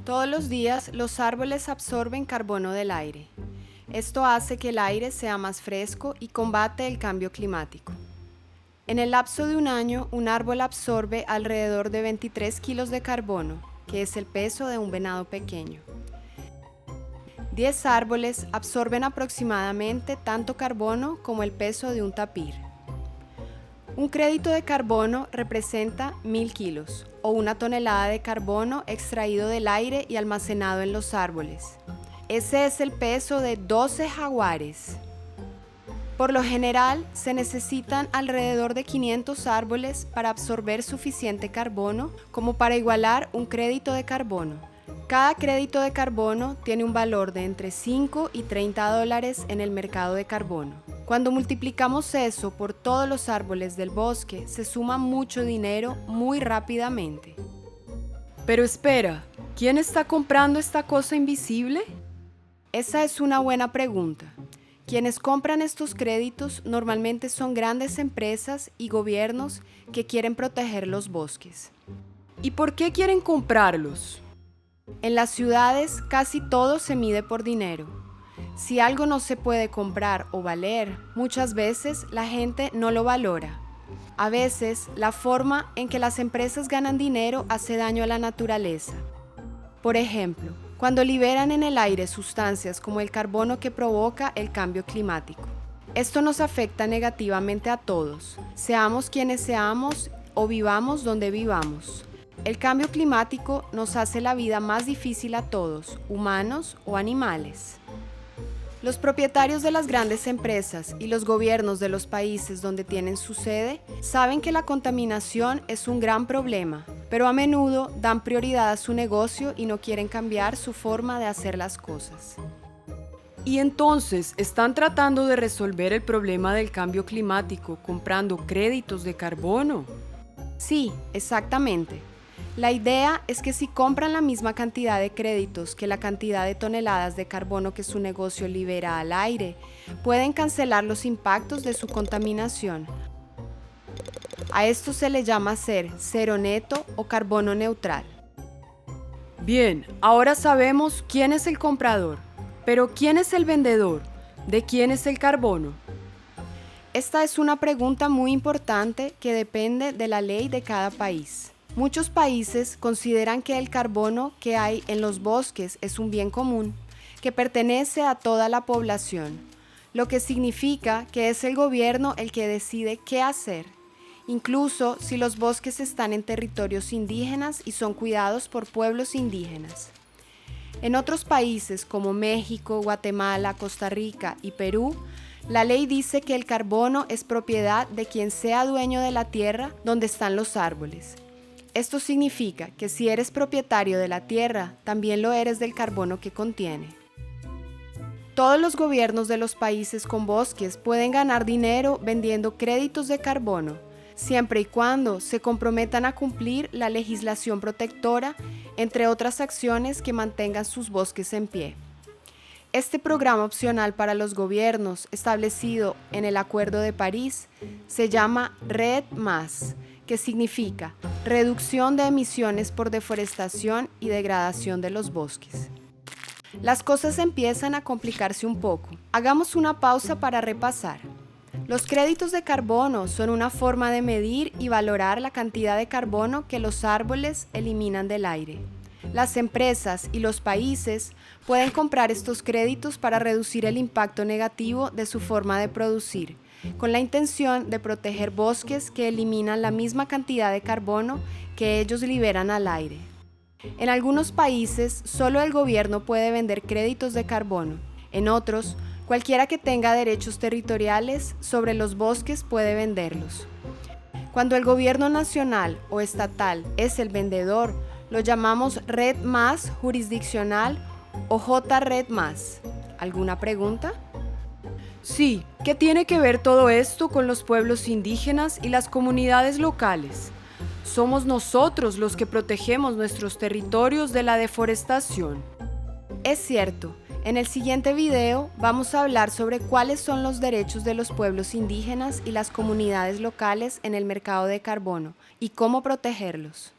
Todos los días los árboles absorben carbono del aire. Esto hace que el aire sea más fresco y combate el cambio climático. En el lapso de un año, un árbol absorbe alrededor de 23 kilos de carbono, que es el peso de un venado pequeño. 10 árboles absorben aproximadamente tanto carbono como el peso de un tapir. Un crédito de carbono representa 1000 kilos, o una tonelada de carbono extraído del aire y almacenado en los árboles. Ese es el peso de 12 jaguares. Por lo general, se necesitan alrededor de 500 árboles para absorber suficiente carbono como para igualar un crédito de carbono. Cada crédito de carbono tiene un valor de entre 5 y 30 dólares en el mercado de carbono. Cuando multiplicamos eso por todos los árboles del bosque, se suma mucho dinero muy rápidamente. Pero espera, ¿quién está comprando esta cosa invisible? Esa es una buena pregunta. Quienes compran estos créditos normalmente son grandes empresas y gobiernos que quieren proteger los bosques. ¿Y por qué quieren comprarlos? En las ciudades casi todo se mide por dinero. Si algo no se puede comprar o valer, muchas veces la gente no lo valora. A veces, la forma en que las empresas ganan dinero hace daño a la naturaleza. Por ejemplo, cuando liberan en el aire sustancias como el carbono que provoca el cambio climático. Esto nos afecta negativamente a todos, seamos quienes seamos o vivamos donde vivamos. El cambio climático nos hace la vida más difícil a todos, humanos o animales. Los propietarios de las grandes empresas y los gobiernos de los países donde tienen su sede saben que la contaminación es un gran problema, pero a menudo dan prioridad a su negocio y no quieren cambiar su forma de hacer las cosas. ¿Y entonces están tratando de resolver el problema del cambio climático comprando créditos de carbono? Sí, exactamente. La idea es que si compran la misma cantidad de créditos que la cantidad de toneladas de carbono que su negocio libera al aire, pueden cancelar los impactos de su contaminación. A esto se le llama ser cero neto o carbono neutral. Bien, ahora sabemos quién es el comprador, pero ¿quién es el vendedor? ¿De quién es el carbono? Esta es una pregunta muy importante que depende de la ley de cada país. Muchos países consideran que el carbono que hay en los bosques es un bien común, que pertenece a toda la población, lo que significa que es el gobierno el que decide qué hacer, incluso si los bosques están en territorios indígenas y son cuidados por pueblos indígenas. En otros países como México, Guatemala, Costa Rica y Perú, la ley dice que el carbono es propiedad de quien sea dueño de la tierra donde están los árboles. Esto significa que si eres propietario de la tierra, también lo eres del carbono que contiene. Todos los gobiernos de los países con bosques pueden ganar dinero vendiendo créditos de carbono, siempre y cuando se comprometan a cumplir la legislación protectora, entre otras acciones que mantengan sus bosques en pie. Este programa opcional para los gobiernos, establecido en el Acuerdo de París, se llama REDD+, que significa reducción de emisiones por deforestación y degradación de los bosques. Las cosas empiezan a complicarse un poco. Hagamos una pausa para repasar. Los créditos de carbono son una forma de medir y valorar la cantidad de carbono que los árboles eliminan del aire. Las empresas y los países pueden comprar estos créditos para reducir el impacto negativo de su forma de producir, con la intención de proteger bosques que eliminan la misma cantidad de carbono que ellos liberan al aire. En algunos países, solo el gobierno puede vender créditos de carbono. En otros, cualquiera que tenga derechos territoriales sobre los bosques puede venderlos. Cuando el gobierno nacional o estatal es el vendedor, lo llamamos REDD+ jurisdiccional o JREDD+. ¿Alguna pregunta? Sí, ¿qué tiene que ver todo esto con los pueblos indígenas y las comunidades locales? Somos nosotros los que protegemos nuestros territorios de la deforestación. Es cierto, En el siguiente video vamos a hablar sobre cuáles son los derechos de los pueblos indígenas y las comunidades locales en el mercado de carbono y cómo protegerlos.